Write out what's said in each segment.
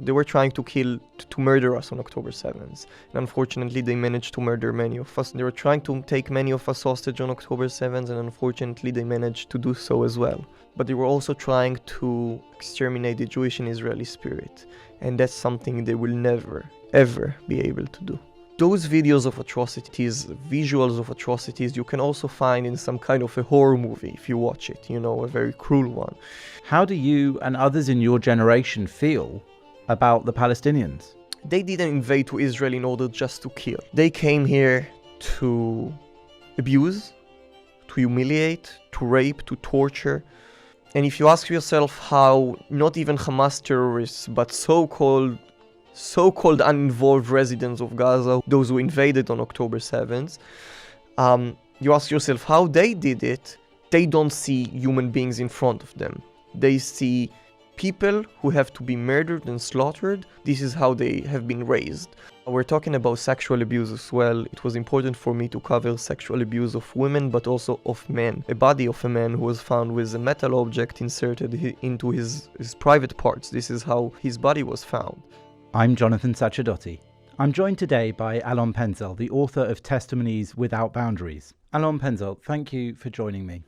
They were trying to murder us on October 7th. And unfortunately, they managed to murder many of us. They were trying to take many of us hostage on October 7th, and unfortunately, they managed to do so as well. But they were also trying to exterminate the Jewish and Israeli spirit. And that's something they will never, ever be able to do. Those videos of atrocities, visuals of atrocities, you can also find in some kind of a horror movie if you watch it, a very cruel one. How do you and others in your generation feel about the Palestinians? They didn't invade to Israel in order just to kill. They came here to abuse, to humiliate, to rape, to torture. And if you ask yourself how not even Hamas terrorists, but so-called uninvolved residents of Gaza, those who invaded on October 7th, you ask yourself how they did it. They don't see human beings in front of them. They see people who have to be murdered and slaughtered. This is how they have been raised. We're talking about sexual abuse as well. It was important for me to cover sexual abuse of women, but also of men. A body of a man who was found with a metal object inserted into his private parts. This is how his body was found. I'm Jonathan Sacerdotti. I'm joined today by Alon Penzel, the author of Testimonies Without Boundaries. Alon Penzel, thank you for joining me.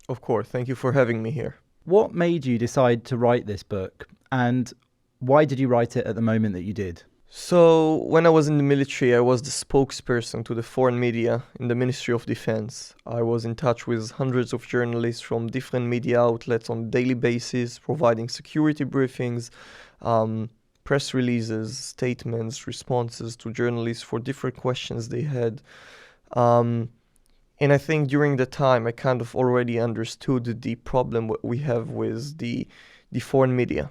Of course, thank you for having me here. What made you decide to write this book, and why did you write it at the moment that you did? So, when I was in the military, I was the spokesperson to the foreign media in the Ministry of Defense. I was in touch with hundreds of journalists from different media outlets on a daily basis, providing security briefings, press releases, statements, responses to journalists for different questions they had. And I think during the time I kind of already understood the problem we have with the foreign media.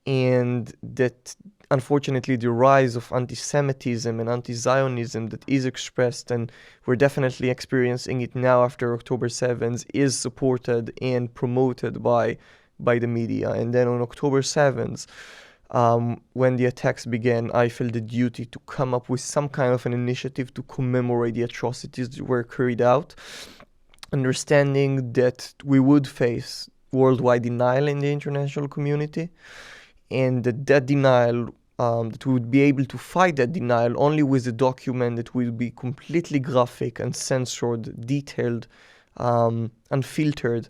And that unfortunately the rise of antisemitism and anti-Zionism that is expressed, and we're definitely experiencing it now after October 7th, is supported and promoted by the media. And then on October 7th, when the attacks began, I felt the duty to come up with some kind of an initiative to commemorate the atrocities that were carried out, understanding that we would face worldwide denial in the international community, and that denial, that we would be able to fight that denial only with a document that will be completely graphic, uncensored, detailed, unfiltered,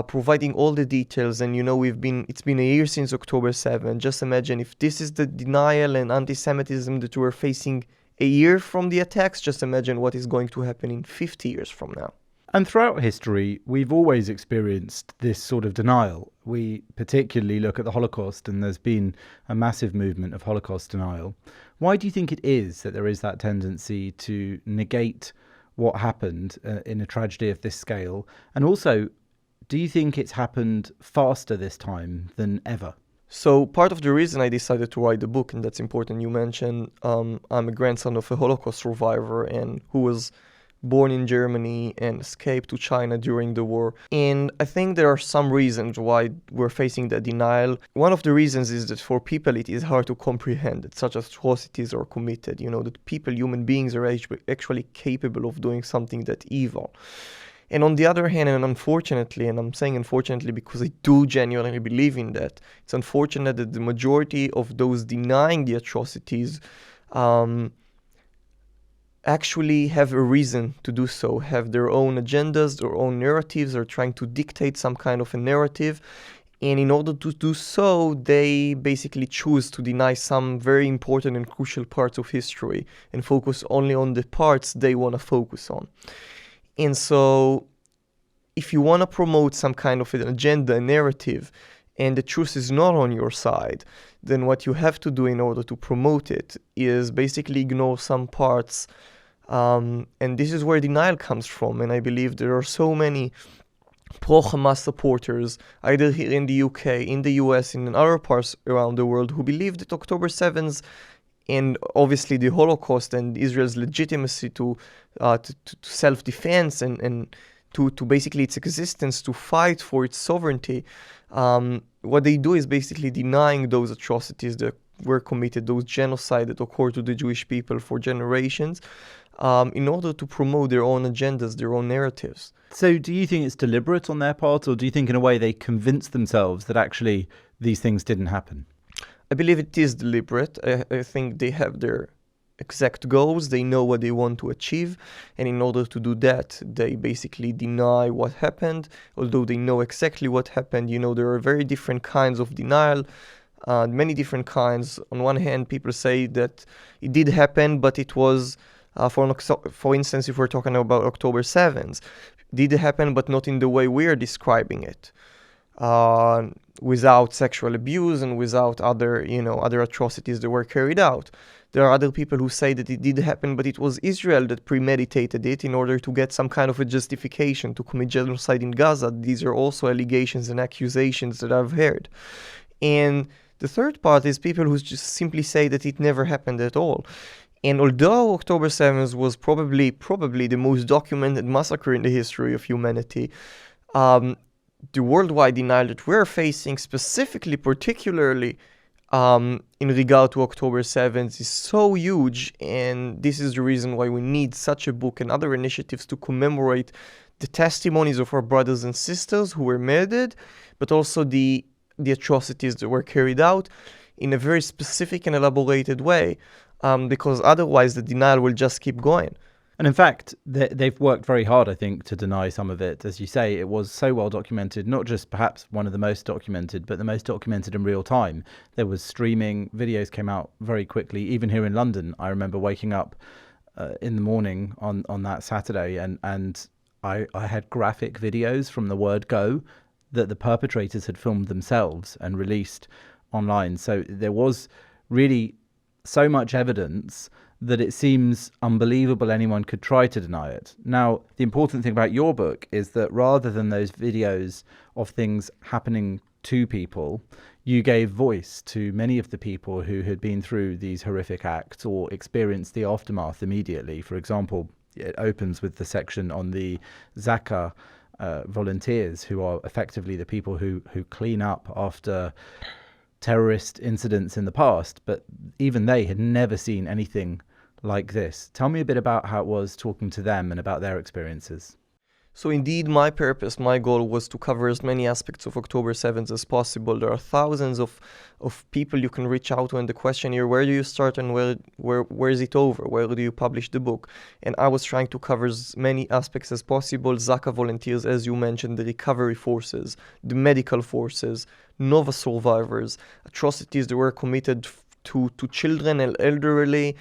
providing all the details. And it's been a year since October 7th. Just imagine if this is the denial and anti-Semitism that we're facing a year from the attacks, just imagine what is going to happen in 50 years from now. And throughout history, we've always experienced this sort of denial. We particularly look at the Holocaust, and there's been a massive movement of Holocaust denial. Why do you think it is that there is that tendency to negate what happened in a tragedy of this scale? And also, do you think it's happened faster this time than ever? So part of the reason I decided to write the book, and that's important you mentioned, I'm a grandson of a Holocaust survivor and who was born in Germany and escaped to China during the war. And I think there are some reasons why we're facing that denial. One of the reasons is that for people it is hard to comprehend that such atrocities are committed, that people, human beings, are actually capable of doing something that evil. And on the other hand, and unfortunately, and I'm saying unfortunately because I do genuinely believe in that, it's unfortunate that the majority of those denying the atrocities actually have a reason to do so, have their own agendas, their own narratives, are trying to dictate some kind of a narrative. And in order to do so, they basically choose to deny some very important and crucial parts of history and focus only on the parts they want to focus on. And so, if you want to promote some kind of an agenda, a narrative, and the truth is not on your side, then what you have to do in order to promote it is basically ignore some parts. And this is where denial comes from. And I believe there are so many pro-Hamas supporters, either here in the UK, in the US, and in other parts around the world, who believe that October 7th and obviously the Holocaust and Israel's legitimacy to self-defense and to basically its existence, to fight for its sovereignty, what they do is basically denying those atrocities that were committed, those genocide that occurred to the Jewish people for generations, in order to promote their own agendas, their own narratives. So do you think it's deliberate on their part, or do you think in a way they convince themselves that actually these things didn't happen? I believe it is deliberate. I think they have their exact goals. They know what they want to achieve. And in order to do that, they basically deny what happened. Although they know exactly what happened, there are very different kinds of denial. Many different kinds. On one hand, people say that it did happen, but it was, for instance, if we're talking about October 7th, did happen, but not in the way we are describing it. Without sexual abuse and without other atrocities that were carried out. There are other people who say that it did happen, but it was Israel that premeditated it in order to get some kind of a justification to commit genocide in Gaza. These are also allegations and accusations that I've heard. And the third part is people who just simply say that it never happened at all. And although October 7th was probably the most documented massacre in the history of humanity, the worldwide denial that we're facing, specifically, particularly in regard to October 7th, is so huge, and this is the reason why we need such a book and other initiatives to commemorate the testimonies of our brothers and sisters who were murdered, but also the atrocities that were carried out in a very specific and elaborated way, because otherwise the denial will just keep going. And in fact, they've worked very hard, I think, to deny some of it. As you say, it was so well documented, not just perhaps one of the most documented, but the most documented in real time. There was streaming, videos came out very quickly. Even here in London, I remember waking up in the morning on that Saturday and I had graphic videos from the word go that the perpetrators had filmed themselves and released online. So there was really so much evidence that it seems unbelievable anyone could try to deny it. Now, the important thing about your book is that rather than those videos of things happening to people, you gave voice to many of the people who had been through these horrific acts or experienced the aftermath immediately. For example, it opens with the section on the Zaka volunteers, who are effectively the people who clean up after terrorist incidents in the past, but even they had never seen anything like this. Tell me a bit about how it was talking to them and about their experiences. So indeed, my purpose, my goal was to cover as many aspects of October 7th as possible. There are thousands of people you can reach out to, and the question here, where do you start and where is it over? Where do you publish the book? And I was trying to cover as many aspects as possible. Zaka volunteers, as you mentioned, the recovery forces, the medical forces, Nova survivors, atrocities that were committed to children and elderly,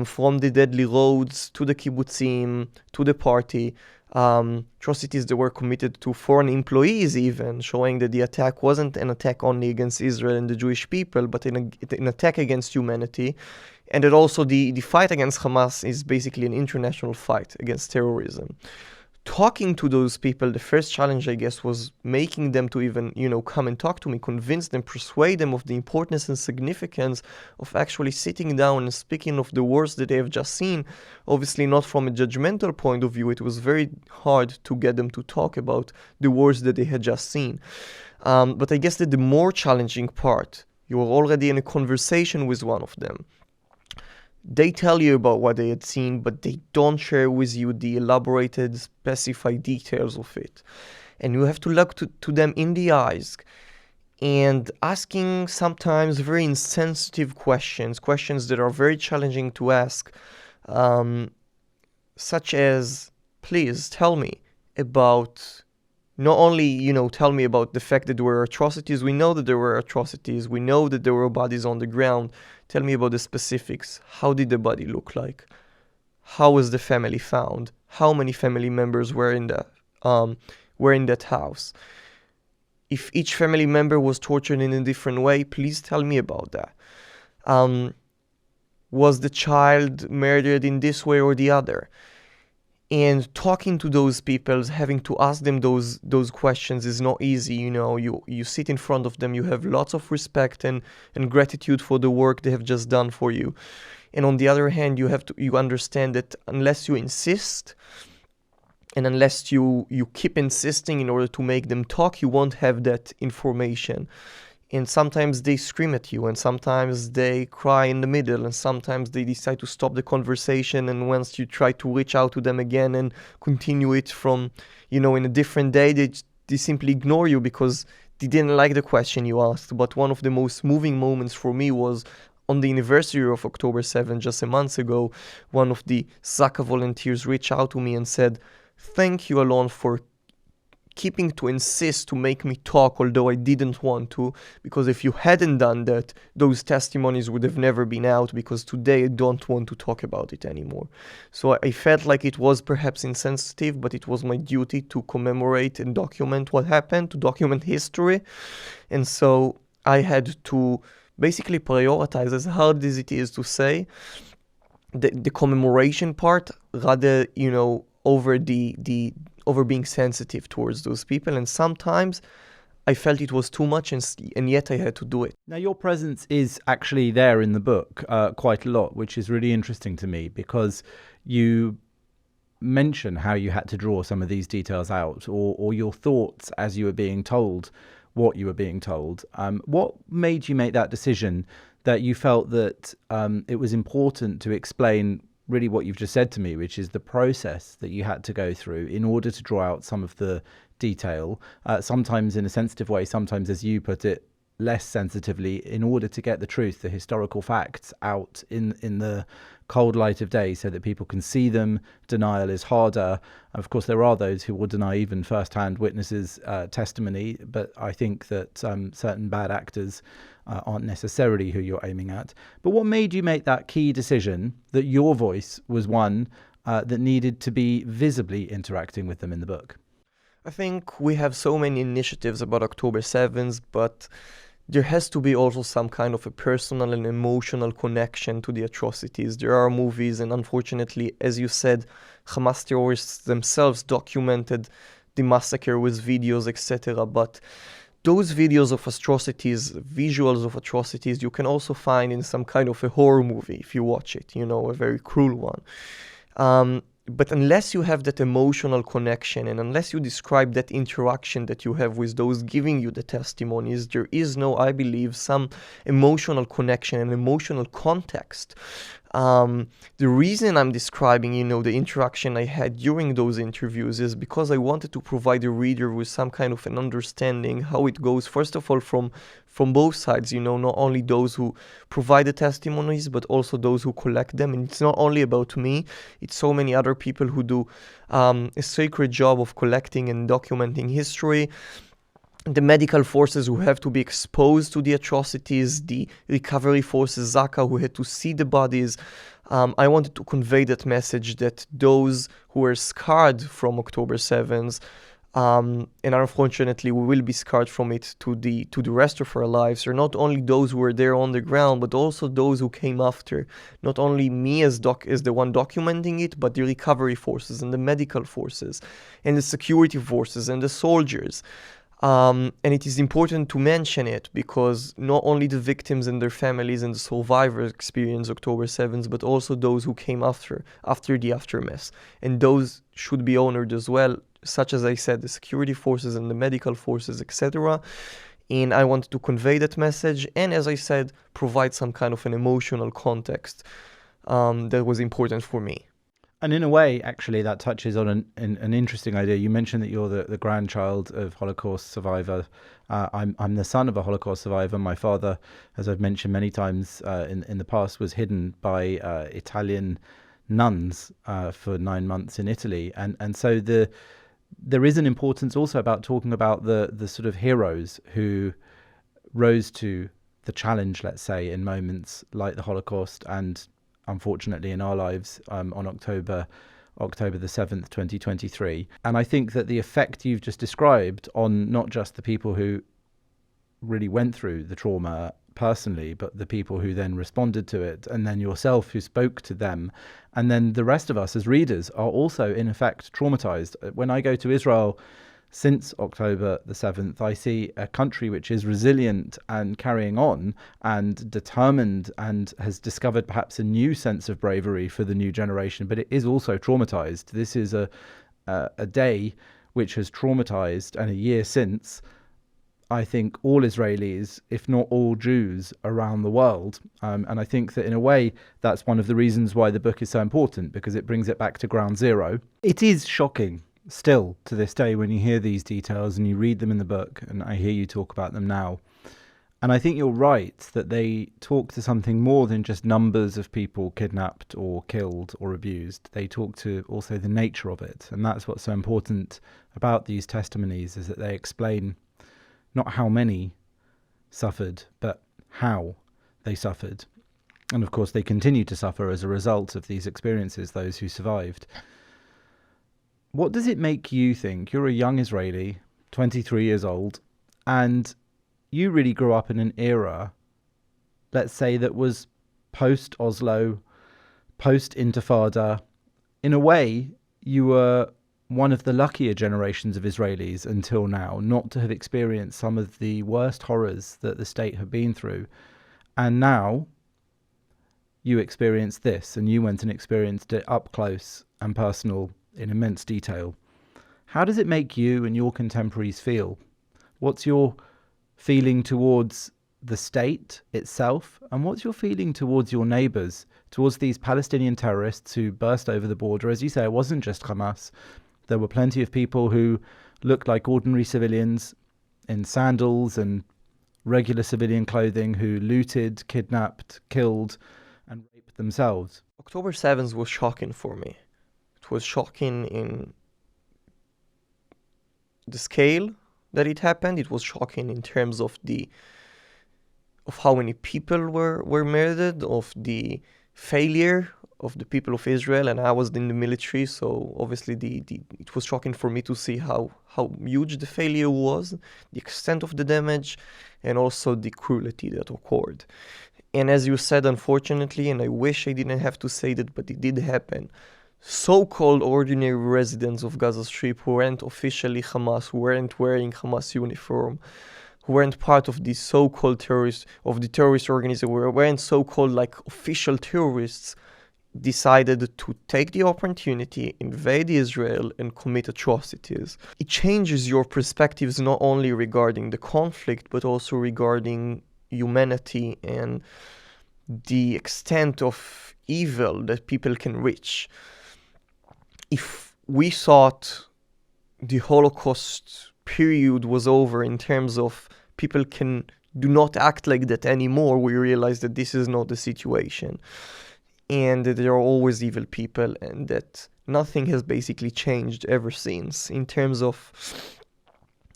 from the deadly roads to the kibbutzim, to the party, atrocities that were committed to foreign employees even, showing that the attack wasn't an attack only against Israel and the Jewish people, but an attack against humanity, and that also the fight against Hamas is basically an international fight against terrorism. Talking to those people, the first challenge, I guess, was making them to even, come and talk to me, convince them, persuade them of the importance and significance of actually sitting down and speaking of the wars that they have just seen. Obviously, not from a judgmental point of view. It was very hard to get them to talk about the wars that they had just seen. But I guess that the more challenging part, you were already in a conversation with one of them. They tell you about what they had seen, but they don't share with you the elaborated, specified details of it. And you have to look to them in the eyes and asking sometimes very insensitive questions that are very challenging to ask, such as, please tell me about, not only, tell me about the fact that there were atrocities. We know that there were atrocities. We know that there were bodies on the ground. Tell me about the specifics. How did the body look like? How was the family found? How many family members were in that house? If each family member was tortured in a different way, please tell me about that. Was the child murdered in this way or the other? And talking to those people, having to ask them those questions is not easy. You sit in front of them, you have lots of respect and gratitude for the work they have just done for you. And on the other hand, you understand that unless you insist and unless you keep insisting in order to make them talk, you won't have that information. And sometimes they scream at you, and sometimes they cry in the middle, and sometimes they decide to stop the conversation, and once you try to reach out to them again and continue it from, in a different day, they simply ignore you because didn't like the question you asked, but one of the most moving moments for me was on the anniversary of October 7th, just a month ago. One of the Zaka volunteers reached out to me and said, "Thank you, Alon, for keeping to insist to make me talk, although I didn't want to, because if you hadn't done that, those testimonies would have never been out, because today I don't want to talk about it anymore." So I felt like it was perhaps insensitive, but it was my duty to commemorate and document what happened, to document history. And so I had to basically prioritize, as hard as it is to say, the commemoration part, rather, over being sensitive towards those people. And sometimes I felt it was too much, and yet I had to do it. Now, your presence is actually there in the book quite a lot, which is really interesting to me, because you mention how you had to draw some of these details out, or your thoughts as you were being told what you were being told. What made you make that decision, that you felt that it was important to explain really what you've just said to me, which is the process that you had to go through in order to draw out some of the detail, sometimes in a sensitive way, sometimes, as you put it, less sensitively, in order to get the truth, the historical facts out in the cold light of day so that people can see them. Denial is harder. Of course, there are those who will deny even first-hand witnesses' testimony, but I think that certain bad actors aren't necessarily who you're aiming at. But what made you make that key decision that your voice was one that needed to be visibly interacting with them in the book? I think we have so many initiatives about October 7th, but there has to be also some kind of a personal and emotional connection to the atrocities. There are movies, and unfortunately, as you said, Hamas terrorists themselves documented the massacre with videos, etc. But those videos of atrocities, visuals of atrocities, you can also find in some kind of a horror movie if you watch it, a very cruel one. But unless you have that emotional connection, and unless you describe that interaction that you have with those giving you the testimonies, there is no, I believe, some emotional connection and emotional context. The reason I'm describing, the interaction I had during those interviews is because I wanted to provide the reader with some kind of an understanding how it goes, first of all, from both sides, not only those who provide the testimonies, but also those who collect them. And it's not only about me, it's so many other people who do a sacred job of collecting and documenting history. The medical forces who have to be exposed to the atrocities, the recovery forces, Zaka, who had to see the bodies. I wanted to convey that message that those who were scarred from October 7th, and unfortunately we will be scarred from it to the rest of our lives, are not only those who were there on the ground, but also those who came after. Not only me as the one documenting it, but the recovery forces and the medical forces and the security forces and the soldiers. And it is important to mention it because not only the victims and their families and the survivors experience October 7th, but also those who came after the aftermath. And those should be honored as well, such as I said, the security forces and the medical forces, etc. And I wanted to convey that message and, as I said, provide some kind of an emotional context that was important for me. And in a way, actually, that touches on an interesting idea. You mentioned that you're the grandchild of Holocaust survivor. I'm the son of a Holocaust survivor. My father, as I've mentioned many times in the past, was hidden by Italian nuns for 9 months in Italy. And so there is an importance also about talking about the sort of heroes who rose to the challenge, let's say, in moments like the Holocaust and unfortunately in our lives on October the 7th, 2023. And I think that the effect you've just described on not just the people who really went through the trauma personally, but the people who then responded to it, and then yourself who spoke to them, and then the rest of us as readers are also in effect traumatized. When I go to Israel since October the 7th, I see a country which is resilient and carrying on and determined and has discovered perhaps a new sense of bravery for the new generation, but it is also traumatized. This is a day which has traumatized, and a year since, I think, all Israelis, if not all Jews around the world. And I think that in a way, that's one of the reasons why the book is so important, because it brings it back to ground zero. It is shocking still to this day when you hear these details and you read them in the book, and I hear you talk about them now. And I think you're right that they talk to something more than just numbers of people kidnapped or killed or abused. They talk to also the nature of it. And that's what's so important about these testimonies, is that they explain not how many suffered, but how they suffered. And of course, they continue to suffer as a result of these experiences, those who survived. What does it make you think? You're a young Israeli, 23 years old, and you really grew up in an era, let's say, that was post-Oslo, post-Intifada. In a way, you were one of the luckier generations of Israelis until now not to have experienced some of the worst horrors that the state had been through. And now you experienced this, and you went and experienced it up close and personal in immense detail. How does it make you and your contemporaries feel? What's your feeling towards the state itself, and what's your feeling towards your neighbours, towards these Palestinian terrorists who burst over the border? As you say, it wasn't just Hamas. There were plenty of people who looked like ordinary civilians in sandals and regular civilian clothing who looted, kidnapped, killed and raped themselves. October 7th was shocking for me. It was shocking in the scale that it happened. It was shocking in terms of how many people were murdered, of the failure of the people of Israel, and I was in the military, so obviously it was shocking for me to see how huge the failure was, the extent of the damage, and also the cruelty that occurred. And as you said, unfortunately, and I wish I didn't have to say that, but it did happen, so-called ordinary residents of Gaza Strip who weren't officially Hamas, who weren't wearing Hamas uniform, who weren't part of the so-called terrorists, of the terrorist organization, who weren't so-called like official terrorists, decided to take the opportunity, invade Israel, and commit atrocities. It changes your perspectives not only regarding the conflict, but also regarding humanity and the extent of evil that people can reach. If we thought the Holocaust period was over in terms of people do not act like that anymore, we realize that this is not the situation, and that there are always evil people, and that nothing has basically changed ever since in terms of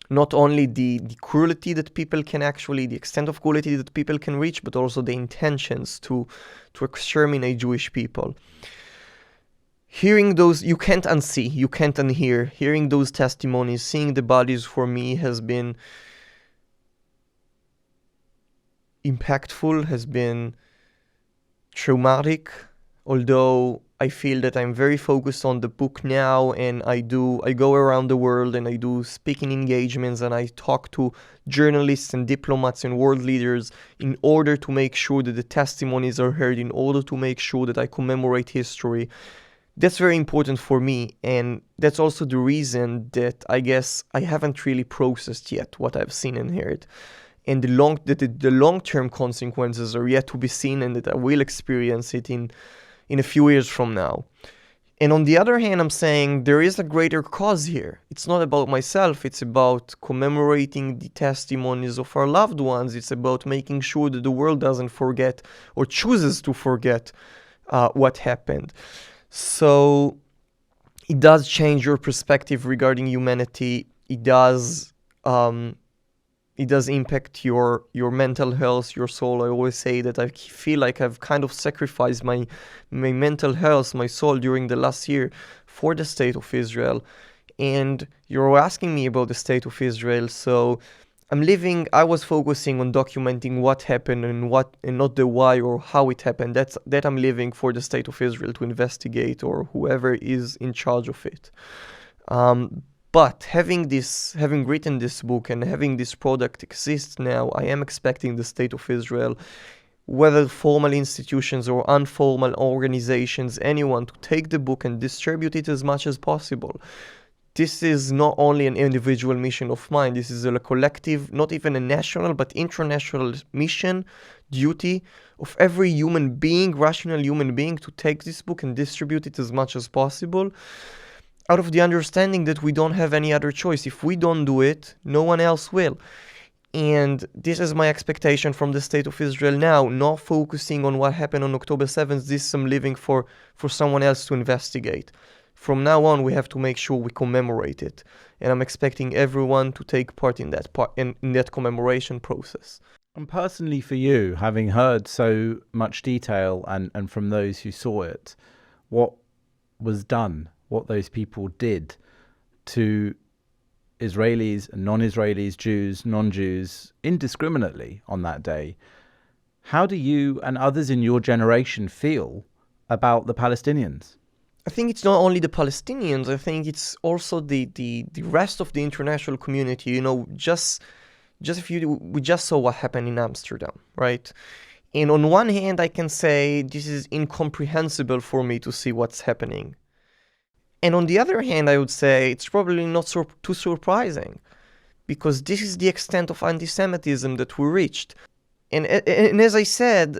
not only the cruelty that people can actually, the extent of cruelty that people can reach, but also the intentions to exterminate Jewish people. Hearing those, you can't unsee, you can't unhear. Hearing those testimonies, seeing the bodies, for me has been impactful, has been traumatic, although I feel that I'm very focused on the book now, and I go around the world and I do speaking engagements, and I talk to journalists and diplomats and world leaders in order to make sure that the testimonies are heard, in order to make sure that I commemorate history. That's very important for me, and that's also the reason that I guess I haven't really processed yet what I've seen and heard. And the long-term consequences are yet to be seen, and that I will experience it in a few years from now. And on the other hand, I'm saying there is a greater cause here. It's not about myself, it's about commemorating the testimonies of our loved ones. It's about making sure that the world doesn't forget or chooses to forget what happened. So it does change your perspective regarding humanity. It does impact your mental health, your soul. I always say that I feel like I've kind of sacrificed my mental health, my soul during the last year for the state of Israel. And you're asking me about the state of Israel, so I was focusing on documenting what happened and not the why or how it happened. That I'm living for the state of Israel to investigate, or whoever is in charge of it. But having written this book and having this product exist now, I am expecting the state of Israel, whether formal institutions or informal organizations, anyone, to take the book and distribute it as much as possible. This is not only an individual mission of mine, this is a collective, not even a national, but international mission, duty of every human being, rational human being, to take this book and distribute it as much as possible. out of the understanding that we don't have any other choice. If we don't do it, no one else will. And this is my expectation from the State of Israel now, not focusing on what happened on October 7th. This I'm leaving for someone else to investigate. From now on, we have to make sure we commemorate it. And I'm expecting everyone to take part in that commemoration process. And personally for you, having heard so much detail and from those who saw it, what was done, what those people did to Israelis and non-Israelis, Jews, non-Jews, indiscriminately on that day, how do you and others in your generation feel about the Palestinians? I think it's not only the Palestinians, I think it's also the rest of the international community. You know, we just saw what happened in Amsterdam, right? And on one hand, I can say this is incomprehensible for me to see what's happening. And on the other hand, I would say it's probably not too surprising, because this is the extent of antisemitism that we reached. And as I said,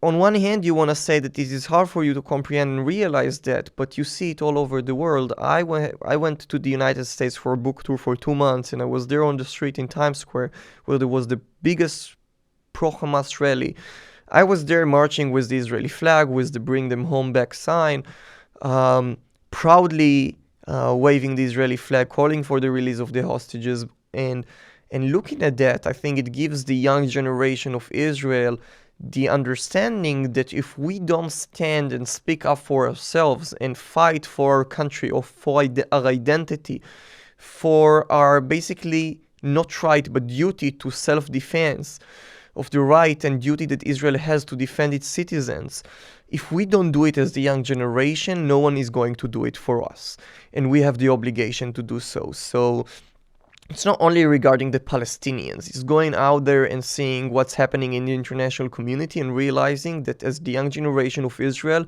on one hand, you want to say that this is hard for you to comprehend and realize that, but you see it all over the world. I went to the United States for a book tour for 2 months, and I was there on the street in Times Square, where there was the biggest pro-Hamas rally. I was there marching with the Israeli flag, with the Bring Them Home Back sign, proudly waving the Israeli flag, calling for the release of the hostages. And looking at that, I think it gives the young generation of Israel the understanding that if we don't stand and speak up for ourselves and fight for our country or for our identity, for our basically not right but duty to self-defense, of the right and duty that Israel has to defend its citizens, if we don't do it as the young generation, no one is going to do it for us. And we have the obligation to do so. So it's not only regarding the Palestinians. It's going out there and seeing what's happening in the international community and realizing that as the young generation of Israel,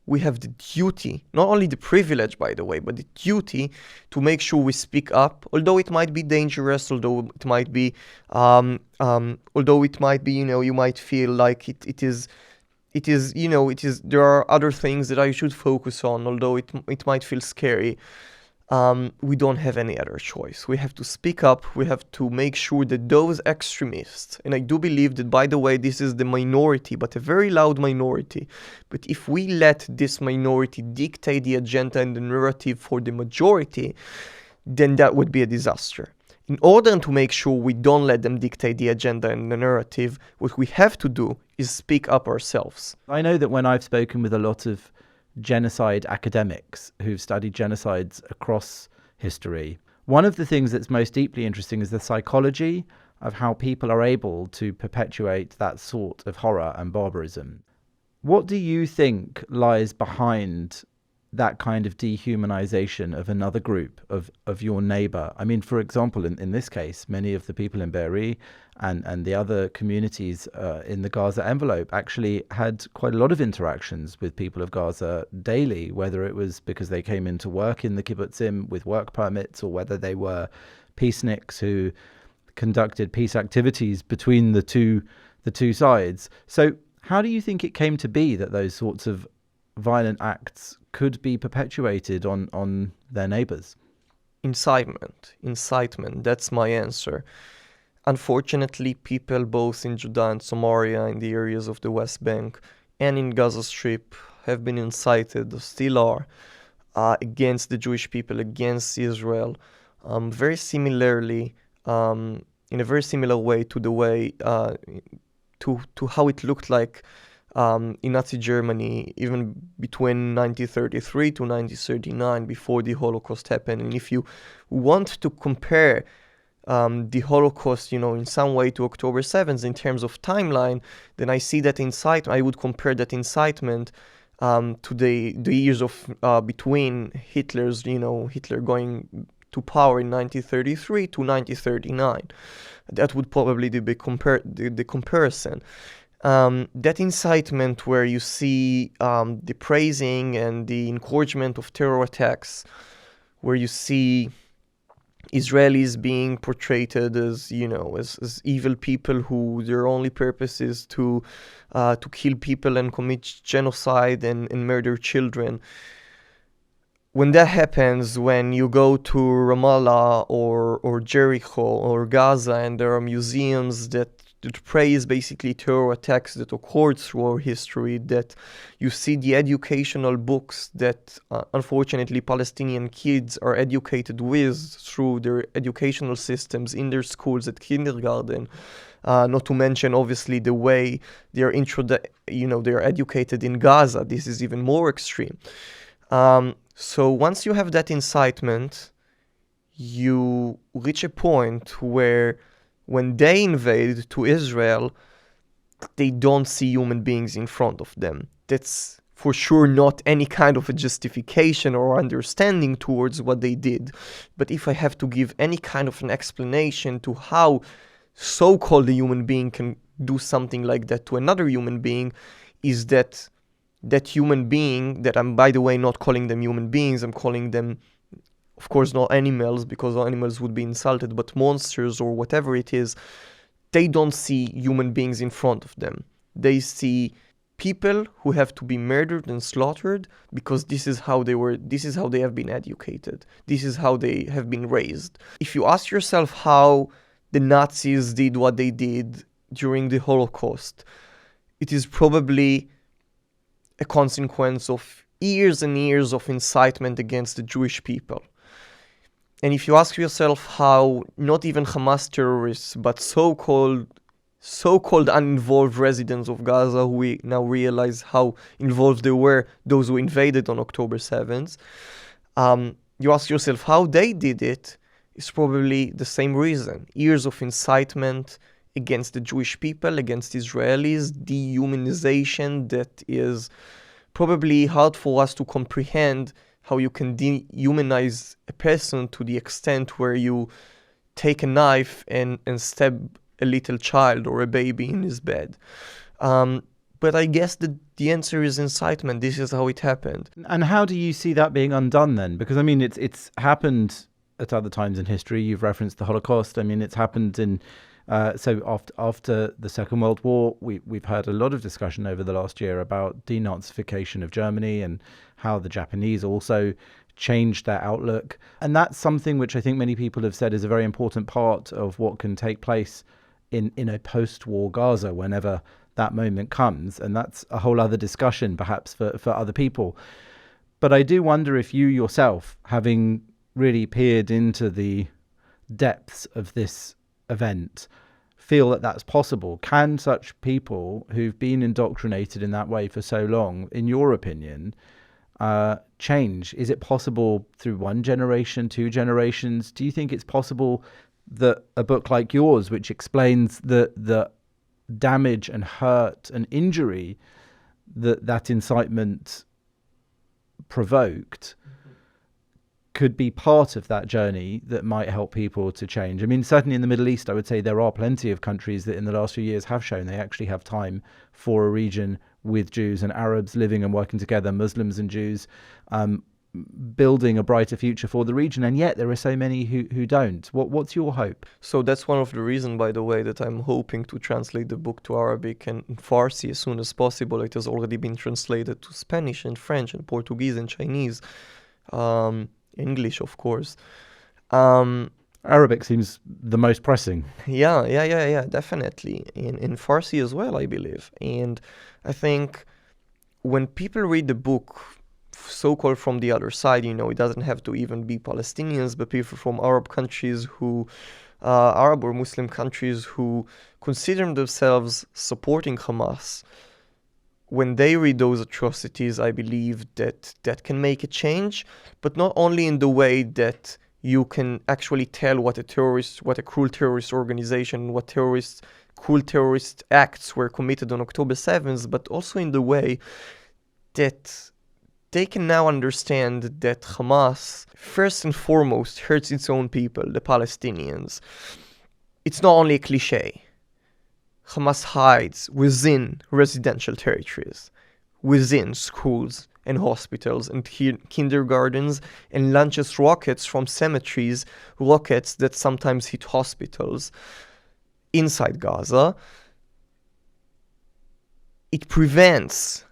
we have the duty, not only the privilege, by the way, but the duty to make sure we speak up, although it might be dangerous, although it might be, you know, you might feel like it is, there are other things that I should focus on, although it might feel scary. We don't have any other choice. We have to speak up. We have to make sure that those extremists, and I do believe that, by the way, this is the minority, but a very loud minority. But if we let this minority dictate the agenda and the narrative for the majority, then that would be a disaster. In order to make sure we don't let them dictate the agenda and the narrative, what we have to do is speak up ourselves. I know that when I've spoken with a lot of genocide academics who've studied genocides across history, one of the things that's most deeply interesting is the psychology of how people are able to perpetuate that sort of horror and barbarism. What do you think lies behind that kind of dehumanization of another group, of your neighbor? I mean, for example, in this case, many of the people in Be'eri and the other communities in the Gaza envelope actually had quite a lot of interactions with people of Gaza daily, whether it was because they came into work in the kibbutzim with work permits, or whether they were peaceniks who conducted peace activities between the two sides. So how do you think it came to be that those sorts of violent acts could be perpetuated on their neighbors? Incitement, that's my answer. Unfortunately, people both in Judah and Samaria, in the areas of the West Bank and in Gaza Strip, have been incited, or still are, against the Jewish people, against Israel, very similarly, in a very similar way to the way, to how it looked like in Nazi Germany, even between 1933 to 1939, before the Holocaust happened. And if you want to compare the Holocaust, in some way to October 7th in terms of timeline, then I see that I would compare that incitement to the years of between Hitler going to power in 1933 to 1939. That would probably be the comparison. That incitement where you see the praising and the encouragement of terror attacks, where you see Israelis being portrayed as evil people who their only purpose is to kill people and commit genocide and murder children. when that happens, when you go to Ramallah or Jericho or Gaza, and there are museums that praise basically terror attacks that occurred through our history, that you see the educational books that unfortunately Palestinian kids are educated with through their educational systems in their schools at kindergarten, not to mention obviously the way they're they're educated in Gaza. This is even more extreme. So once you have that incitement, you reach a point where when they invade to Israel, they don't see human beings in front of them. That's for sure not any kind of a justification or understanding towards what they did. But if I have to give any kind of an explanation to how so-called a human being can do something like that to another human being, is that human being, that I'm, by the way, not calling them human beings, I'm calling them, of course, not animals, because animals would be insulted, but monsters or whatever it is, they don't see human beings in front of them. They see people who have to be murdered and slaughtered because this is how they have been educated. This is how they have been raised. If you ask yourself how the Nazis did what they did during the Holocaust, it is probably a consequence of years and years of incitement against the Jewish people. And if you ask yourself how not even Hamas terrorists, but so-called uninvolved residents of Gaza, who we now realize how involved they were, those who invaded on October 7th, you ask yourself how they did it, is probably the same reason. Years of incitement against the Jewish people, against Israelis, dehumanization that is probably hard for us to comprehend, how you can dehumanize a person to the extent where you take a knife and stab a little child or a baby in his bed. But I guess the answer is incitement. This is how it happened. And how do you see that being undone then? Because, I mean, it's happened at other times in history. You've referenced the Holocaust. I mean, it's happened in... So after the Second World War, we've heard a lot of discussion over the last year about denazification of Germany and how the Japanese also changed their outlook. And that's something which I think many people have said is a very important part of what can take place in a post-war Gaza whenever that moment comes. And that's a whole other discussion perhaps for other people. But I do wonder if you yourself, having really peered into the depths of this event, feel that that's possible. Can such people who've been indoctrinated in that way for so long, in your opinion, change? Is it possible through one generation, two generations? Do you think it's possible that a book like yours, which explains the damage and hurt and injury that incitement provoked, could be part of that journey that might help people to change? I mean, certainly in the Middle East, I would say there are plenty of countries that in the last few years have shown they actually have time for a region with Jews and Arabs living and working together, Muslims and Jews, building a brighter future for the region. And yet there are so many who don't. What's your hope? So that's one of the reasons, by the way, that I'm hoping to translate the book to Arabic and Farsi as soon as possible. It has already been translated to Spanish and French and Portuguese and Chinese. English, of course. Arabic seems the most pressing. Yeah, definitely. In Farsi as well, I believe. And I think when people read the book, so-called from the other side, it doesn't have to even be Palestinians, but people from Arab countries Arab or Muslim countries who consider themselves supporting Hamas, when they read those atrocities, I believe that can make a change, but not only in the way that you can actually tell what a cruel terrorist organization, what cruel terrorist acts were committed on October 7th, but also in the way that they can now understand that Hamas, first and foremost, hurts its own people, the Palestinians. It's not only a cliche. Hamas hides within residential territories, within schools and hospitals and kindergartens, and launches rockets from cemeteries, rockets that sometimes hit hospitals inside Gaza. It prevents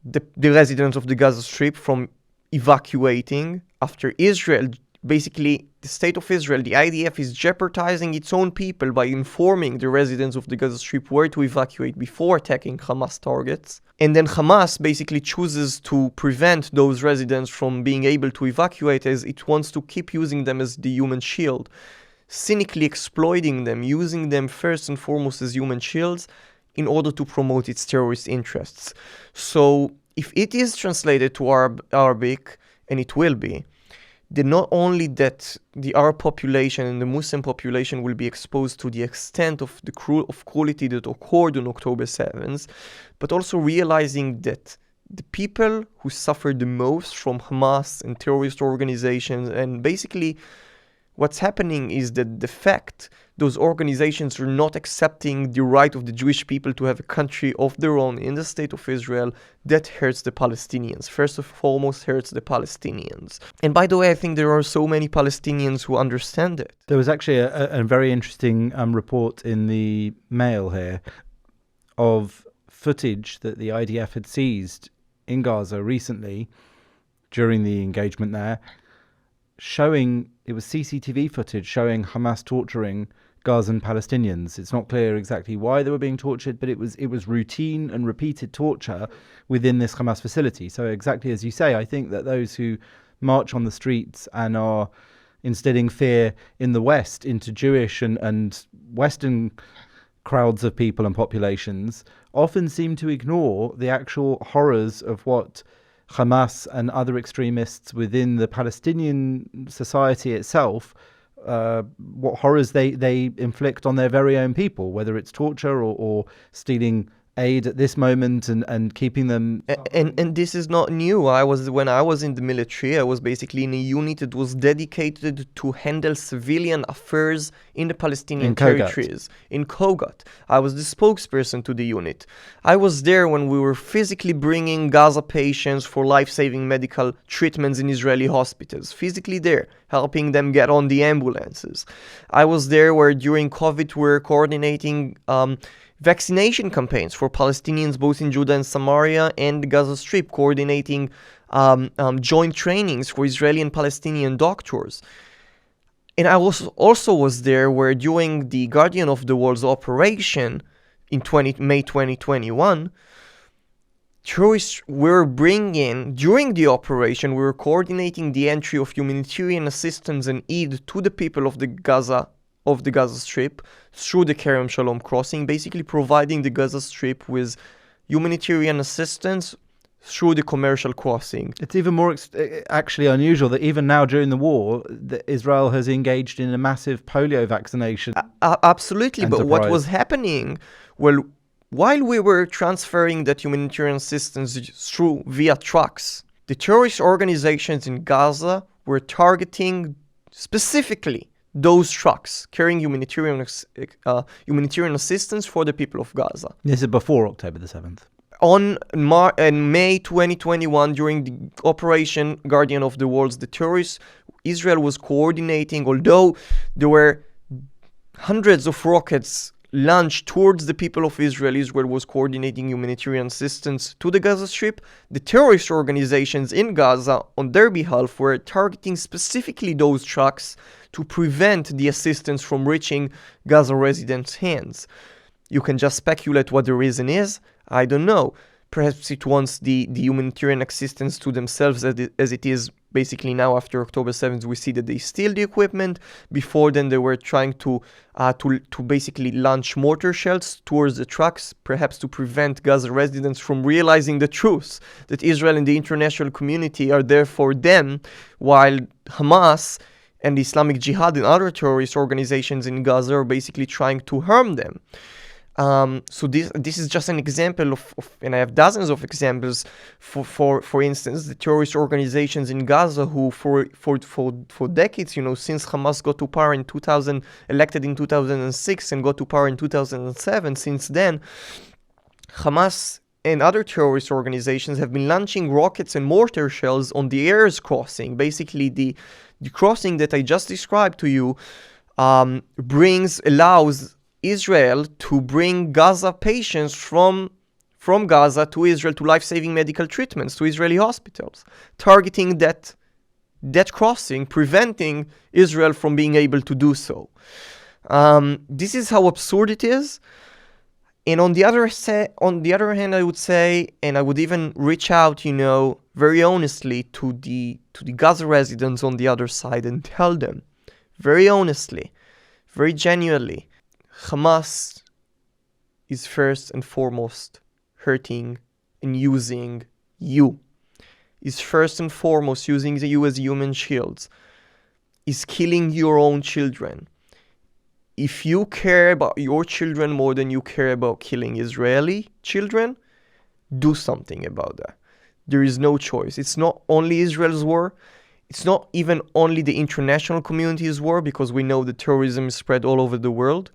the residents of the Gaza Strip from evacuating, after Israel, basically the state of Israel, the IDF, is jeopardizing its own people by informing the residents of the Gaza Strip where to evacuate before attacking Hamas targets. And then Hamas basically chooses to prevent those residents from being able to evacuate, as it wants to keep using them as the human shield, cynically exploiting them, using them first and foremost as human shields in order to promote its terrorist interests. So if it is translated to Arabic, and it will be, then not only that the Arab population and the Muslim population will be exposed to the extent of the cruelty that occurred on October 7th, but also realizing that the people who suffered the most from Hamas and terrorist organizations, and basically what's happening is that the fact those organizations are not accepting the right of the Jewish people to have a country of their own in the state of Israel, that hurts the Palestinians. First and foremost, hurts the Palestinians. And by the way, I think there are so many Palestinians who understand it. There was actually a very interesting report in the Mail here of footage that the IDF had seized in Gaza recently during the engagement there, showing, it was CCTV footage showing Hamas torturing Gazan Palestinians. It's not clear exactly why they were being tortured, but it was routine and repeated torture within this Hamas facility. So exactly as you say, I think that those who march on the streets and are instilling fear in the West into Jewish and Western crowds of people and populations often seem to ignore the actual horrors of what Hamas and other extremists within the Palestinian society itself, what horrors they inflict on their very own people, whether it's torture or stealing aid at this moment and keeping them... And this is not new. When I was in the military, I was basically in a unit that was dedicated to handle civilian affairs in the Palestinian territories. In Kogat. I was the spokesperson to the unit. I was there when we were physically bringing Gaza patients for life-saving medical treatments in Israeli hospitals. Physically there, helping them get on the ambulances. I was there where during COVID we were coordinating vaccination campaigns for Palestinians both in Judah and Samaria and the Gaza Strip, coordinating joint trainings for Israeli and Palestinian doctors. And I also was there where during the Guardian of the World's operation in May 2021, tourists were bringing, during the operation, we were coordinating the entry of humanitarian assistance and aid to the people of the Gaza Strip through the Kerem Shalom crossing, basically providing the Gaza Strip with humanitarian assistance through the commercial crossing. It's even more actually unusual that even now during the war, that Israel has engaged in a massive polio vaccination. Absolutely, enterprise. But what was happening, well, while we were transferring that humanitarian assistance via trucks, the terrorist organizations in Gaza were targeting specifically those trucks carrying humanitarian assistance for the people of Gaza. This is before October the 7th. In May 2021, during the Operation Guardian of the World, Israel was coordinating, although there were hundreds of rockets launched towards the people of Israel. Israel was coordinating humanitarian assistance to the Gaza Strip. The terrorist organizations in Gaza, on their behalf, were targeting specifically those trucks to prevent the assistance from reaching Gaza residents' hands. You can just speculate what the reason is. I don't know. Perhaps it wants the humanitarian assistance to themselves as it is basically now after October 7th. We see that they steal the equipment. Before then, they were trying to basically launch mortar shells towards the trucks, perhaps to prevent Gaza residents from realizing the truth that Israel and the international community are there for them, while Hamas and the Islamic Jihad and other terrorist organizations in Gaza are basically trying to harm them. So this is just an example of, and I have dozens of examples. For instance, the terrorist organizations in Gaza who for decades, since Hamas got to power elected in 2006 and got to power in 2007, since then, Hamas and other terrorist organizations have been launching rockets and mortar shells on the Erez crossing. Basically, the crossing that I just described to you allows Israel to bring Gaza patients from from Gaza to Israel to life-saving medical treatments to Israeli hospitals, targeting that crossing, preventing Israel from being able to do so. This is how absurd it is. And on the other hand, I would say, and I would even reach out, very honestly to the Gaza residents on the other side and tell them, very honestly, very genuinely, Hamas is first and foremost hurting and using you. Is first and foremost using you as human shields. Is killing your own children. If you care about your children more than you care about killing Israeli children, do something about that. There is no choice. It's not only Israel's war. It's not even only the international community's war, because we know that terrorism is spread all over the world.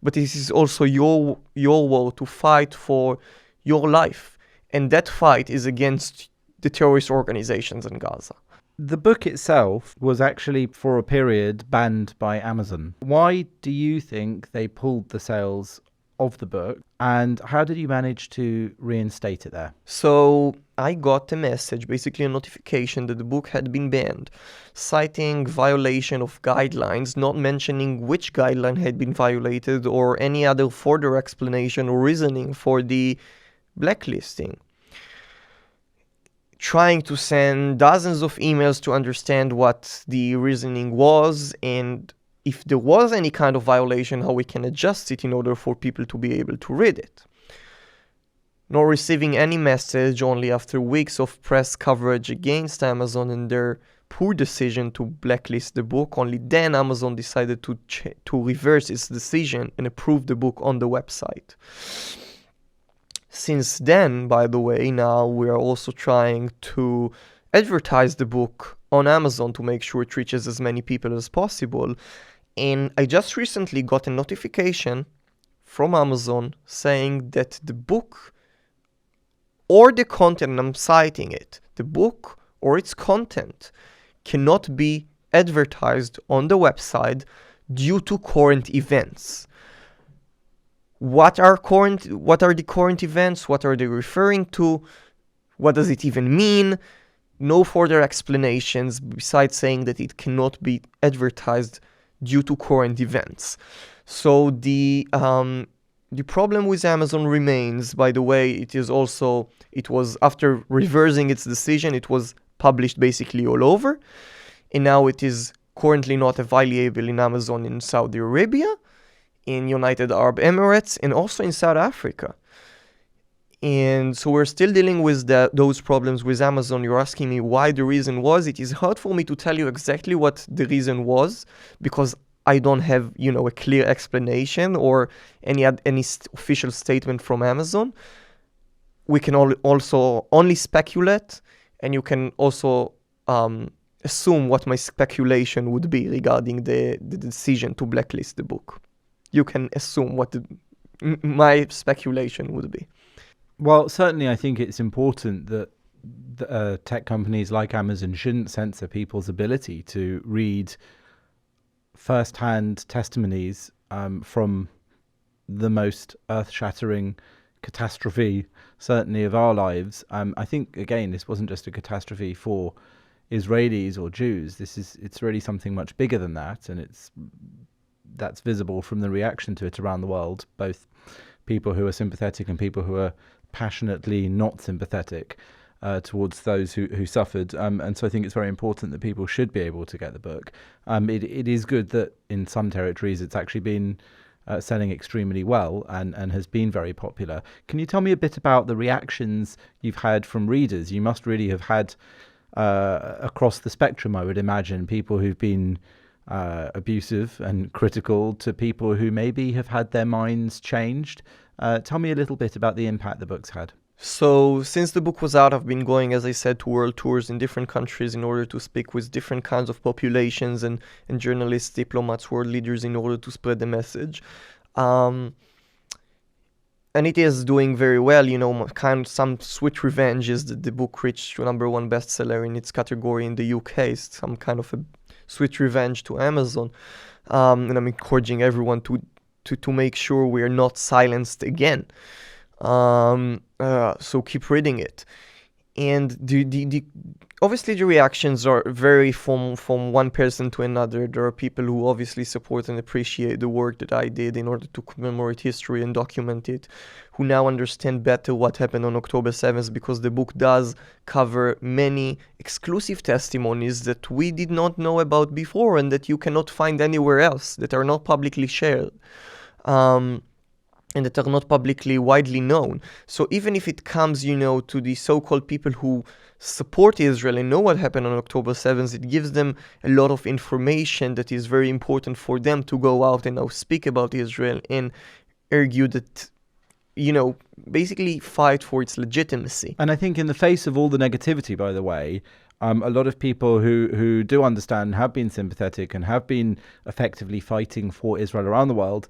But this is also your war to fight for your life. And that fight is against the terrorist organizations in Gaza. The book itself was actually, for a period, banned by Amazon. Why do you think they pulled the sales of the book, and how did you manage to reinstate it there? So I got a message, basically a notification that the book had been banned, citing violation of guidelines, not mentioning which guideline had been violated or any other further explanation or reasoning for the blacklisting. Trying to send dozens of emails to understand what the reasoning was, and if there was any kind of violation, how we can adjust it in order for people to be able to read it. Not receiving any message, only after weeks of press coverage against Amazon and their poor decision to blacklist the book, only then Amazon decided to reverse its decision and approve the book on the website. Since then, by the way, now we are also trying to advertise the book on Amazon to make sure it reaches as many people as possible. And I just recently got a notification from Amazon saying that the book or the content, and I'm citing it, the book or its content cannot be advertised on the website due to current events. What are the current events? What are they referring to? What does it even mean? No further explanations besides saying that it cannot be advertised due to current events. So the problem with Amazon remains. By the way, it was after reversing its decision, it was published basically all over, and now it is currently not available in Amazon in Saudi Arabia, in United Arab Emirates, and also in South Africa. And so we're still dealing with those problems with Amazon. You're asking me why the reason was. It is hard for me to tell you exactly what the reason was, because I don't have, a clear explanation or any official statement from Amazon. We can also only speculate, and you can also assume what my speculation would be regarding the decision to blacklist the book. You can assume what my speculation would be. Well, certainly I think it's important that tech companies like Amazon shouldn't censor people's ability to read first-hand testimonies from the most earth-shattering catastrophe, certainly, of our lives. I think, again, this wasn't just a catastrophe for Israelis or Jews. It's really something much bigger than that, and that's visible from the reaction to it around the world, both people who are sympathetic and people who are passionately not sympathetic towards those who suffered. And so I think it's very important that people should be able to get the book. It is good that in some territories it's actually been selling extremely well and has been very popular. Can you tell me a bit about the reactions you've had from readers? You must really have had, across the spectrum, I would imagine, people who've been abusive and critical to people who maybe have had their minds changed. Tell me a little bit about the impact the book's had. So since the book was out, I've been going, as I said, to world tours in different countries in order to speak with different kinds of populations and journalists, diplomats, world leaders in order to spread the message. And it is doing very well, some sweet revenge is that the book reached #1 bestseller in its category in the UK. It's some kind of a sweet revenge to Amazon. And I'm encouraging everyone to make sure we are not silenced again. So keep reading it. And the obviously the reactions are vary from one person to another. There are people who obviously support and appreciate the work that I did in order to commemorate history and document it, who now understand better what happened on October 7th, because the book does cover many exclusive testimonies that we did not know about before and that you cannot find anywhere else, that are not publicly shared. And that are not publicly widely known. So even if it comes, to the so-called people who support Israel and know what happened on October 7th, it gives them a lot of information that is very important for them to go out and now speak about Israel and argue that, basically fight for its legitimacy. And I think in the face of all the negativity, by the way, a lot of people who do understand, have been sympathetic and have been effectively fighting for Israel around the world,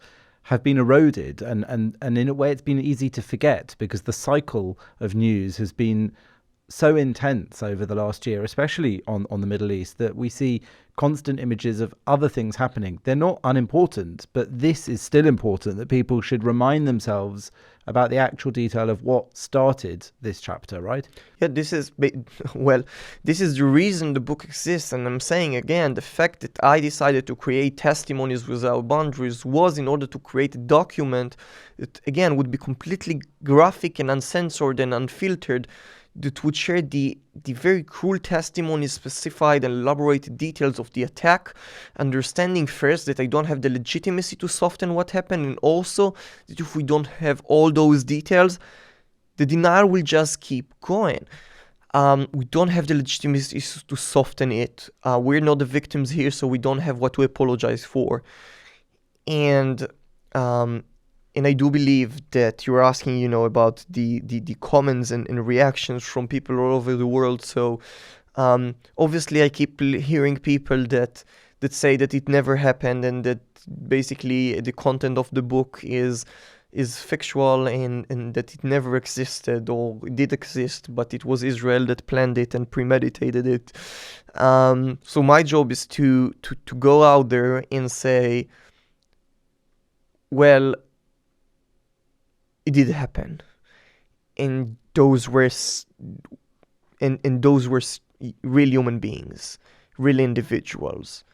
have been eroded, and in a way it's been easy to forget, because the cycle of news has been so intense over the last year, especially on the Middle East, that we see constant images of other things happening. They're not unimportant, but this is still important, that people should remind themselves about the actual detail of what started this chapter, right? Yeah, this is the reason the book exists. And I'm saying again, the fact that I decided to create Testimonies Without Boundaries was in order to create a document that, again, would be completely graphic and uncensored and unfiltered, that would share the very cruel testimonies, specified and elaborated details of the attack, understanding first that I don't have the legitimacy to soften what happened, and also that if we don't have all those details, the denial will just keep going. We don't have the legitimacy to soften it. We're not the victims here, so we don't have what to apologize for. And I do believe that you're asking, about the comments and reactions from people all over the world. So obviously I keep hearing people that say that it never happened, and that basically the content of the book is factual, and that it never existed, or it did exist, but it was Israel that planned it and premeditated it. So my job is to go out there and say, well, it did happen, and those were real human beings, real individuals,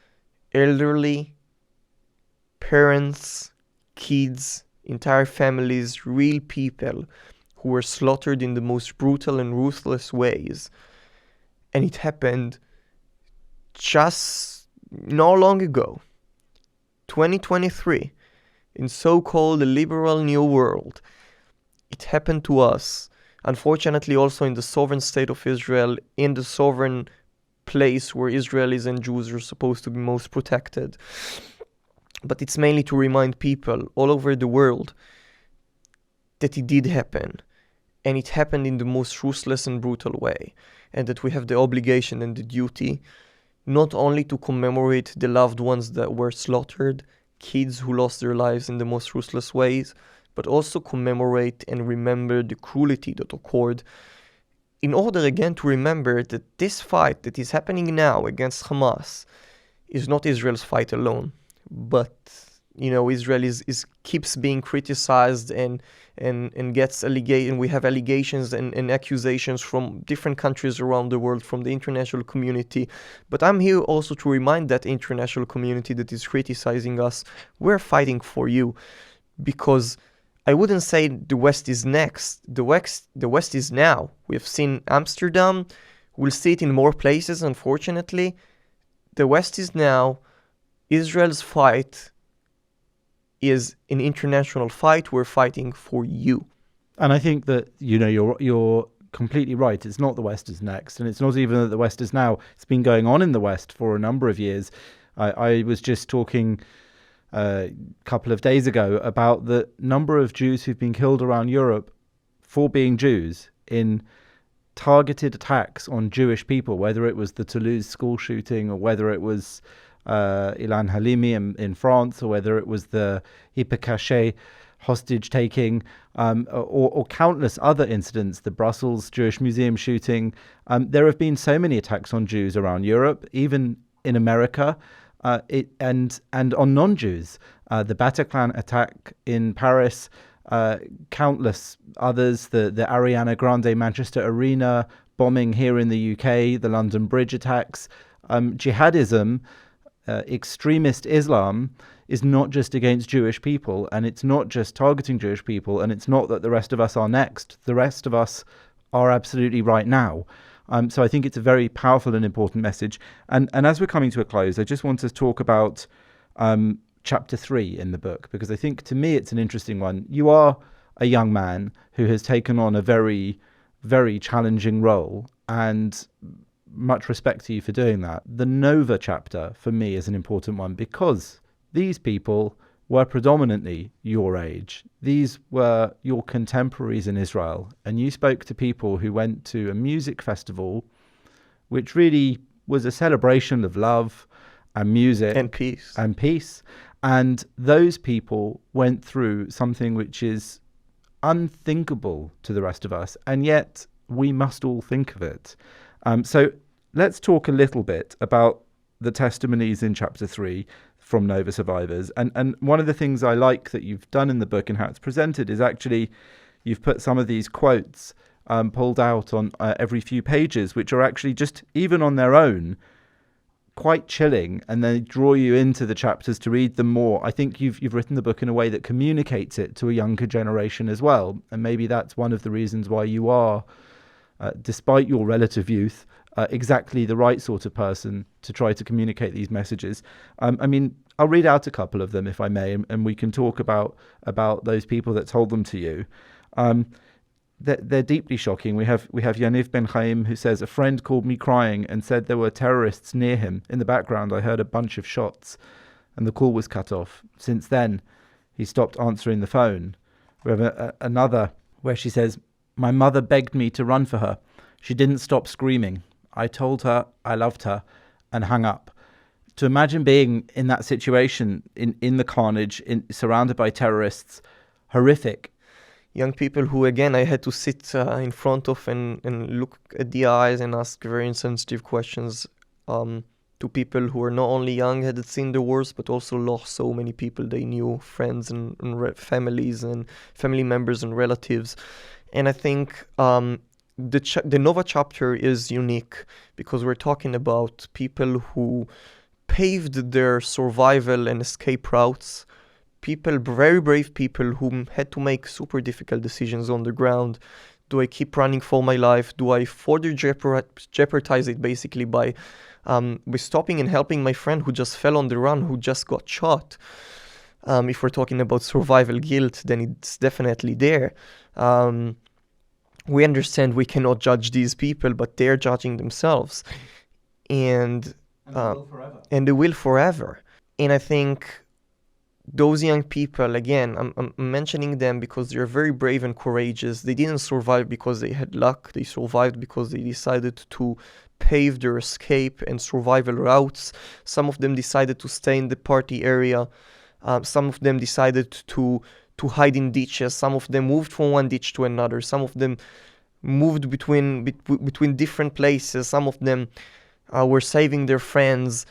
elderly, parents, kids, entire families, real people who were slaughtered in the most brutal and ruthless ways. And it happened just not long ago, 2023, in so-called the liberal New World. It happened to us, unfortunately also in the sovereign state of Israel, in the sovereign place where Israelis and Jews are supposed to be most protected. But it's mainly to remind people all over the world that it did happen, and it happened in the most ruthless and brutal way, and that we have the obligation and the duty not only to commemorate the loved ones that were slaughtered, kids who lost their lives in the most ruthless ways, but also commemorate and remember the cruelty that occurred, in order again to remember that this fight that is happening now against Hamas is not Israel's fight alone, but Israel keeps being criticized and gets allegations. We have allegations and accusations from different countries around the world, from the international community. But I'm here also to remind that international community that is criticizing us, we're fighting for you, because I wouldn't say the West is next. The West is now. We've seen Amsterdam. We'll see it in more places, unfortunately. The West is now. Israel's fight is an international fight. We're fighting for you. And I think that, you're completely right. It's not the West is next, and it's not even that the West is now. It's been going on in the West for a number of years. I was just talking a couple of days ago about the number of Jews who've been killed around Europe for being Jews in targeted attacks on Jewish people, whether it was the Toulouse school shooting, or whether it was Ilan Halimi in France, or whether it was the Hyper hostage taking, or countless other incidents, the Brussels Jewish Museum shooting. There have been so many attacks on Jews around Europe, even in America, and on non-Jews. The Bataclan attack in Paris, countless others, the Ariana Grande Manchester Arena bombing here in the UK, the London Bridge attacks. Jihadism, extremist Islam, is not just against Jewish people, and it's not just targeting Jewish people, and it's not that the rest of us are next. The rest of us are absolutely right now. So I think it's a very powerful and important message. And as we're coming to a close, I just want to talk about chapter 3 in the book, because I think to me it's an interesting one. You are a young man who has taken on a very, very challenging role, and much respect to you for doing that. The Nova chapter for me is an important one because these people were predominantly your age. These were your contemporaries in Israel, and you spoke to people who went to a music festival which really was a celebration of love and music And peace. And those people went through something which is unthinkable to the rest of us, and yet we must all think of it. So let's talk a little bit about the testimonies in chapter 3 from Nova survivors. And one of the things I like that you've done in the book and how it's presented is actually you've put some of these quotes pulled out on every few pages, which are actually just, even on their own, quite chilling, and they draw you into the chapters to read them more. I think you've written the book in a way that communicates it to a younger generation as well, and maybe that's one of the reasons why you are, despite your relative youth, exactly the right sort of person to try to communicate these messages. I mean, I'll read out a couple of them if I may, and we can talk about those people that told them to you. They're deeply shocking. We have Yaniv Ben Chaim, who says, a friend called me crying and said there were terrorists near him. In the background, I heard a bunch of shots and the call was cut off. Since then, he stopped answering the phone. We have another where she says, my mother begged me to run for her. She didn't stop screaming. I told her I loved her and hung up. To imagine being in that situation, in the carnage, surrounded by terrorists, horrific. Young people who, again, I had to sit in front of and look at the eyes and ask very insensitive questions to people who are not only young, had seen the wars, but also lost so many people they knew, friends and families and family members and relatives. And I think the Nova chapter is unique because we're talking about people who paved their survival and escape routes. People, very brave people who had to make super difficult decisions on the ground. Do I keep running for my life? Do I further jeopardize it basically by stopping and helping my friend who just fell on the run, who just got shot? If we're talking about survival guilt, then it's definitely there. We understand we cannot judge these people, but they're judging themselves. And they will forever. And I think those young people, again, I'm mentioning them because they're very brave and courageous. They didn't survive because they had luck. They survived because they decided to pave their escape and survival routes. Some of them decided to stay in the party area. Some of them decided to hide in ditches. Some of them moved from one ditch to another. Some of them moved between different places. Some of them were saving their friends.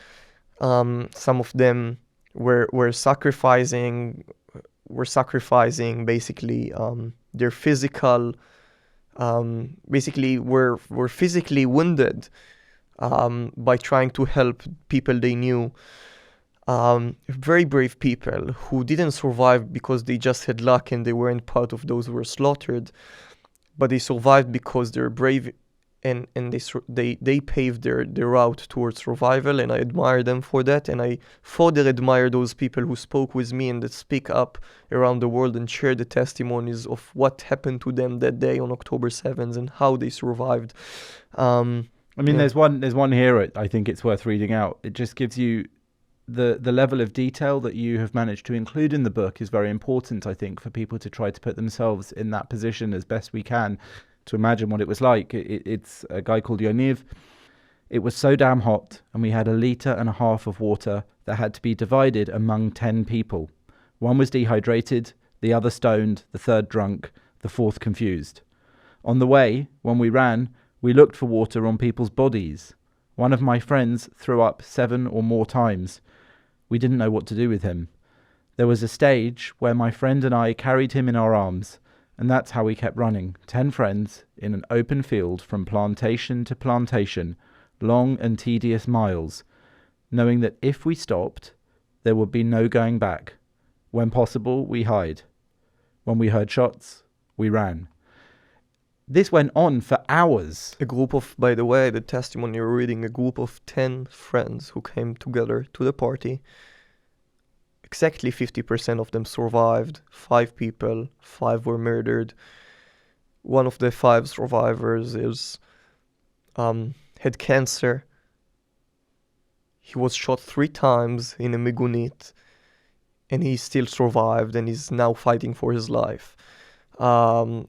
Some of them were sacrificing basically their physical, basically were physically wounded by trying to help people they knew. Very brave people who didn't survive because they just had luck and they weren't part of those who were slaughtered, but they survived because they're brave and they paved their route towards survival, and I admire them for that. And I further admire those people who spoke with me and that speak up around the world and share the testimonies of what happened to them that day on October 7th and how they survived. There's one here I think it's worth reading out. It just gives you the level of detail that you have managed to include in the book is very important, I think, for people to try to put themselves in that position as best we can, to imagine what it was like. It's a guy called Yoniv. It was so damn hot, and we had 1.5 liters of water that had to be divided among 10 people. One was dehydrated, the other stoned, the third drunk, the fourth confused. On the way, when we ran, we looked for water on people's bodies. One of my friends threw up 7 or more times. We didn't know what to do with him. There was a stage where my friend and I carried him in our arms, and that's how we kept running, 10 friends in an open field from plantation to plantation, long and tedious miles, knowing that if we stopped, there would be no going back. When possible, we hide. When we heard shots, we ran. This went on for hours. A group of, by the way, the testimony you're reading, a group of 10 friends who came together to the party. Exactly 50% of them survived. 5 people, 5 were murdered. One of the 5 survivors had cancer. He was shot 3 times in a migunit, and he still survived, and he's now fighting for his life. And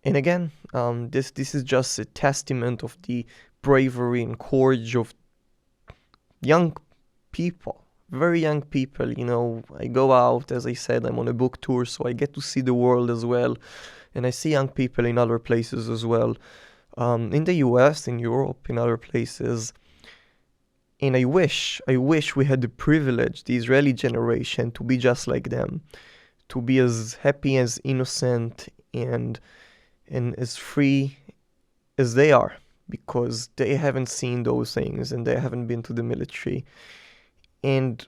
again, this is just a testament of the bravery and courage of young people. Very young people, I go out, as I said, I'm on a book tour, so I get to see the world as well. And I see young people in other places as well. In the US, in Europe, in other places. And I wish we had the privilege, the Israeli generation, to be just like them. To be as happy, as innocent, and as free as they are. Because they haven't seen those things, and they haven't been to the military. And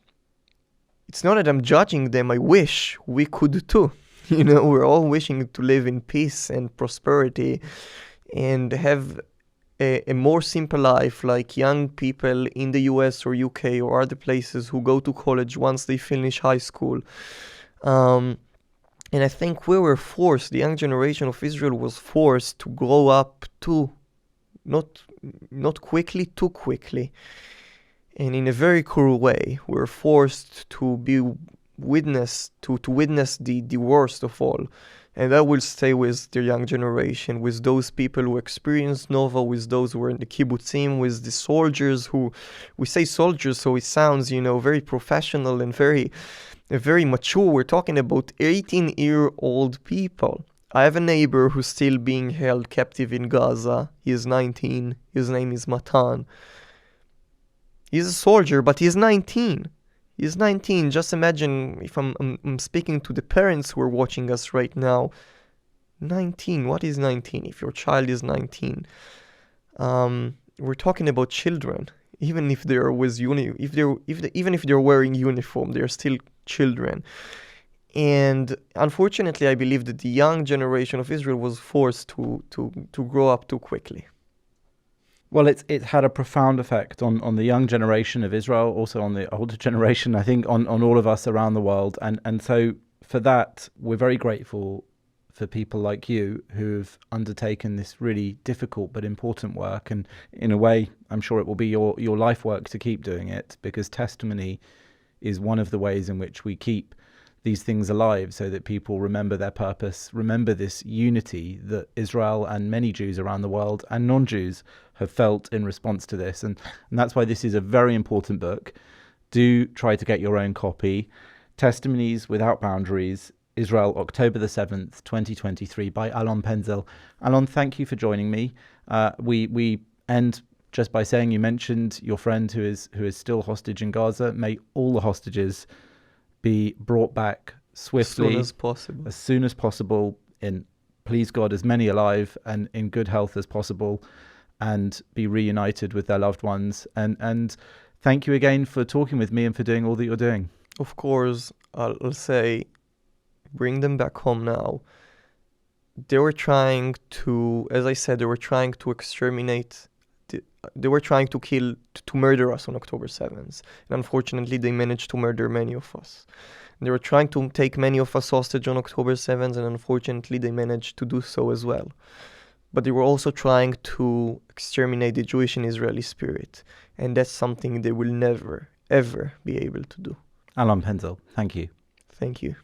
it's not that I'm judging them, I wish we could too. We're all wishing to live in peace and prosperity and have a more simple life, like young people in the US or UK or other places who go to college once they finish high school. And I think we were forced, the young generation of Israel was forced to grow up too, not quickly, too quickly. And in a very cruel way, we're forced to be witness to witness the worst of all. And that will stay with the young generation, with those people who experienced Nova, with those who were in the kibbutzim, with the soldiers who, we say soldiers, so it sounds, very professional and very mature. We're talking about 18-year-old people. I have a neighbor who's still being held captive in Gaza. He is 19. His name is Matan. He's a soldier, but he's 19. He's 19. Just imagine if I'm speaking to the parents who are watching us right now. 19. What is 19? If your child is 19, we're talking about children. Even if they're even if they're wearing uniform, they're still children. And unfortunately, I believe that the young generation of Israel was forced to grow up too quickly. Well, it's had a profound effect on the young generation of Israel, also on the older generation, I think, on all of us around the world. And so for that, we're very grateful for people like you who've undertaken this really difficult but important work. And in a way, I'm sure it will be your life work to keep doing it, because testimony is one of the ways in which we keep these things alive, so that people remember their purpose, remember this unity that Israel and many Jews around the world and non-Jews have felt in response to this. And that's why this is a very important book. Do try to get your own copy. Testimonies Without Boundaries, Israel, October the 7th, 2023, by Alon Penzel. Alon, thank you for joining me. We end just by saying you mentioned your friend who is still hostage in Gaza. May all the hostages be brought back swiftly, as soon as possible, in, please God, as many alive and in good health as possible, and be reunited with their loved ones. And thank you again for talking with me and for doing all that you're doing. Of course, I'll say, bring them back home now. They were trying to, as I said, they were trying to exterminate. They were trying to to murder us on October 7th. And unfortunately, they managed to murder many of us. They were trying to take many of us hostage on October 7th, and unfortunately, they managed to do so as well. But they were also trying to exterminate the Jewish and Israeli spirit. And that's something they will never, ever be able to do. Alon Penzel, thank you. Thank you.